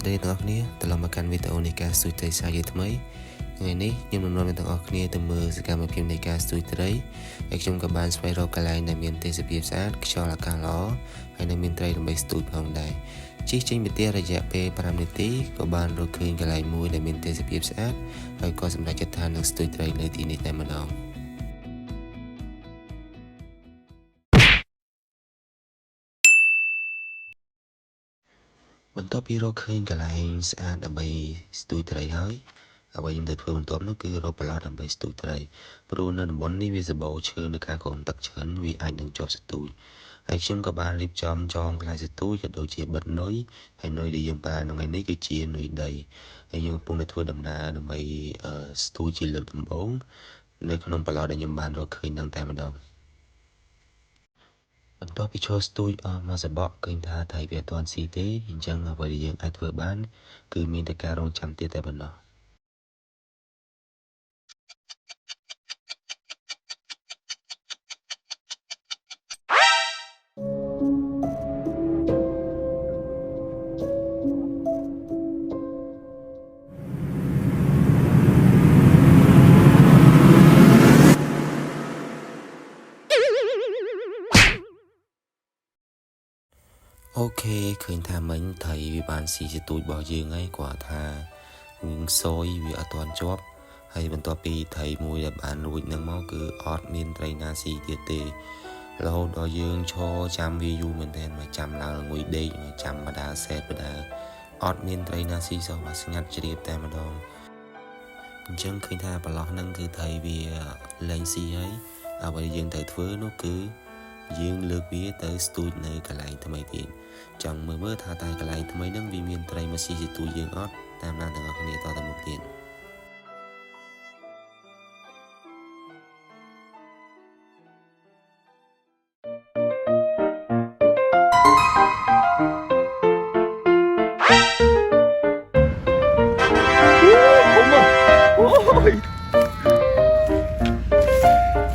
ស្តីទាំងអស់គ្នាត្រឡប់មកកាន់វីដេអូនៃការស្ទូចត្រីសាជាថ្មីថ្ងៃនេះខ្ញុំនឹងនាំអ្នកទាំងអស់គ្នាទៅមើលសកម្មភាពនៃការស្ទូចត្រីហើយខ្ញុំក៏បានស្វែងរកកន្លែងដែលមានទេសភាពស្អាតខ្យល់អាកាសល្អហើយនៅមានត្រីដើម្បីស្ទូចផងដែរជិះចេញពីផ្ទះរយៈពេល5នាទីក៏បានរកឃើញកន្លែងមួយដែលមានទេសភាពស្អាតហើយក៏សម្រេចចិត្តថានឹងស្ទូចត្រីនៅទីនេះតែម្ដងបន្ទាប់ពីរកឃើញកន្លែងស្អាតដើម្បីស្ទូចត្រីហើយអ្វីខ្ញុំត្រូវធ្វើបន្ទាប់នោះគឺរកប្រឡោះដើម្បីស្ទូចត្រីព្រោះនៅតំបន់នេះវាសម្បូរឈើនៅខាងក្រោមទឹកច្រើនវាអាចនឹងជាប់ស្ទូចហើយខ្ញុំក៏បានរៀបចំចងខ្លាយស្ទូចក៏ដូចជាបិទនុយហើយនុយដែលយើងប្រើនៅថ្ងៃនេះគឺជានុយដីហើយយើងកំពុងតែធ្វើដំណើរដើម្បីស្ទូចជាលើកដំបូងនៅក្នុងប្រឡោះដែលខ្ញុំបានរកឃើញនឹងតែម្ដងបន្ទាប់ពីឈរស្ទូចអស់មួយសបកឃើញថាត្រីវាអត់ទាន់ស៊ីទេអញ្ចឹងអ្វីដែលយើងអាចធ្វើបានគឺមានតែការរងចាំទៀតតែប៉ុណ្ណោះអូខេឃើញថាមិញត្រីវាបានស៊ីស្ទូចរបស់យើងហើយគាត់ថានឹងសយវាអត់ទាន់ជាប់ហើយបន្ទាប់ពីត្រីមួយដែលបានរួចនឹងមកគឺអត់មានត្រីណាស៊ីទៀតទេរហូតដល់យើងឈរចាំវាយូរមែនទែនមកចាំឡើងងុយដេកមកចាំបដាសេតបដាអត់មានត្រីណាស៊ីសោះមកស្ងាត់ជ្រាបតែម្ដងអញ្ចឹងឃើញថាប្រឡោះហ្នឹងគឺត្រីវាលែងស៊ីហើយអ្វីយើងត្រូវធ្វើនោះគឺយើងលើកវាទៅស្ទូចនៅកន្លែងថ្មីទៀតចង់មើលថាតើកន្លែងថ្មីហ្នឹងវាមានត្រីមកស៊ីស្ទូចយើងអត់តាមដានទាំងអស់គ្នាតទៅមុខទៀត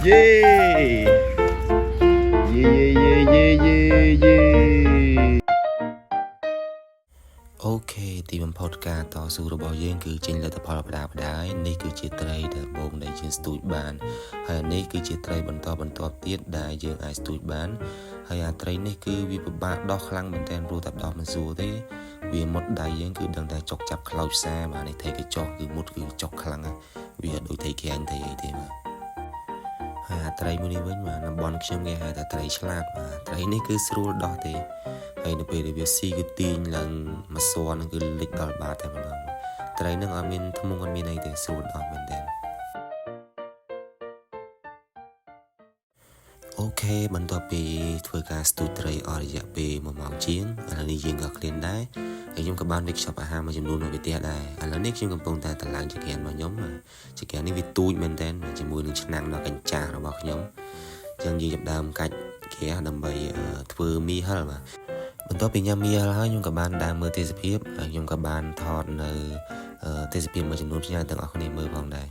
យេអូខេទីបំផុតការតស៊ូរបស់យើងគឺចេញលទ្ធផលបដាបដាហើយនេះគឺជាត្រីដែលបងដែលយើងស្ទូចបានហើយនេះគឺជាត្រីបន្តទៀតដែលយើងអាចស្ទូចបានហើយអាត្រីនេះគឺវាពិបាកដោះខ្លាំងមែនទែនព្រោះតែដោះមិនស្រួលទេវាមុតដៃយើងគឺដឹងតែចុកចាប់ខ្លោចផ្សាបាទនេះត្រីកញ្ចក់គឺមុតគឺចុកខ្លាំងវាដូចត្រីក្រាញ់ត្រីអីទេបាទហើយអាត្រីមួយនេះវិញបាទតំបន់ខ្ញុំគេហៅថាត្រីឆ្លាតបាទត្រីនេះគឺស្រួលដោះទេហើយនៅពេលដែលវាស៊ីគឺទាញឡើងមួយសួរនឹងគឺលិចដល់បាតតែម្ដងត្រីនឹងអត់មានធ្មង់អត់មានអីទេស្រួលដោះមែនទែនអូខេបន្ទាប់ពីធ្វើការស្ទូចត្រីអស់រយៈពេល1ម៉ោងជាងឥឡូវនេះយើងក៏ឃ្លានដែរហើយខ្ញុំក៏បានវិកខ្ចប់អាហារមួយចំនួននៅផ្ទះដែរឥឡូវនេះខ្ញុំកំពុងតែតម្លើងចង្ក្រានរបស់ខ្ញុំចង្ក្រាននេះវាទូចមែនទែនជាមួយនឹងឆ្នាំងដ៏កញ្ចាស់របស់ខ្ញុំអញ្ចឹងយើងចាប់ដើមកាច់ក្រាស់ដើម្បីធ្វើមីហិលបាទបន្ទាប់ពីញ៉ាំមីហិលហើយខ្ញុំក៏បានដើរមើលទេសភាពហើយខ្ញុំក៏បានថតនៅទេសភាពមួយចំនួនផ្សាយទាំងអស់គ្នាមើលផងដែរ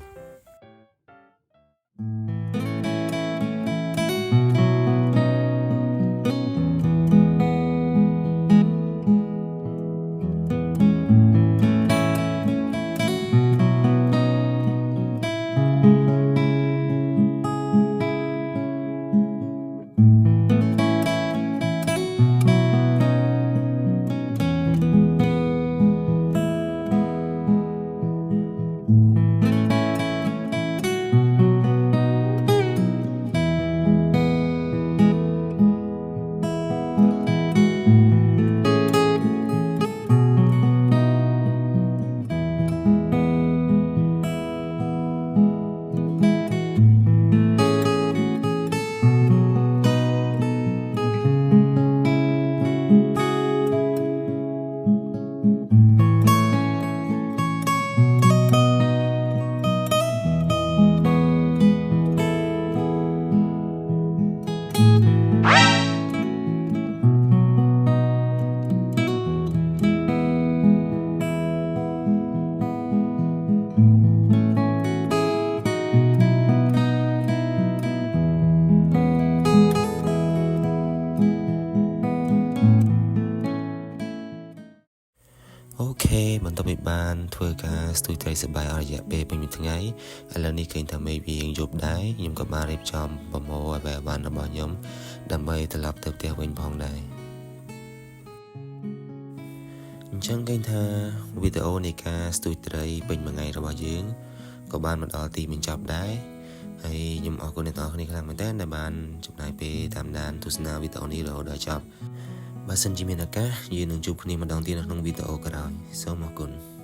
បានធ្វើការស្ទួយត្រីសបាយអស់រយៈពេលពេញមួយថ្ងៃឥឡូវនេះឃើញថាមេវាយើងយប់ដែរខ្ញុំក៏បានរៀបចំប្រមូលឲ្យបានរបស់ខ្ញុំដើម្បីត្រឡប់ទៅផ្ទះវិញផងដែរអញ្ចឹងឃើញថាវីដេអូនៃការស្ទួយត្រីពេញមួយថ្ងៃរបស់យើងក៏បានមកដល់ទីបញ្ចប់ដែរហើយខ្ញុំអរគុណអ្នកទាំងអស់គ្នាខ្លាំងមែនទែនដែលបានចំណាយពេលតាមដានទស្សនាវីដេអូនេះរហូតដល់ចប់បើសិនជាមានឱកាសយើងនឹងជួបគ្នាម្ដងទៀតនៅក្នុងវីដេអូក្រោយសូមអរគុណ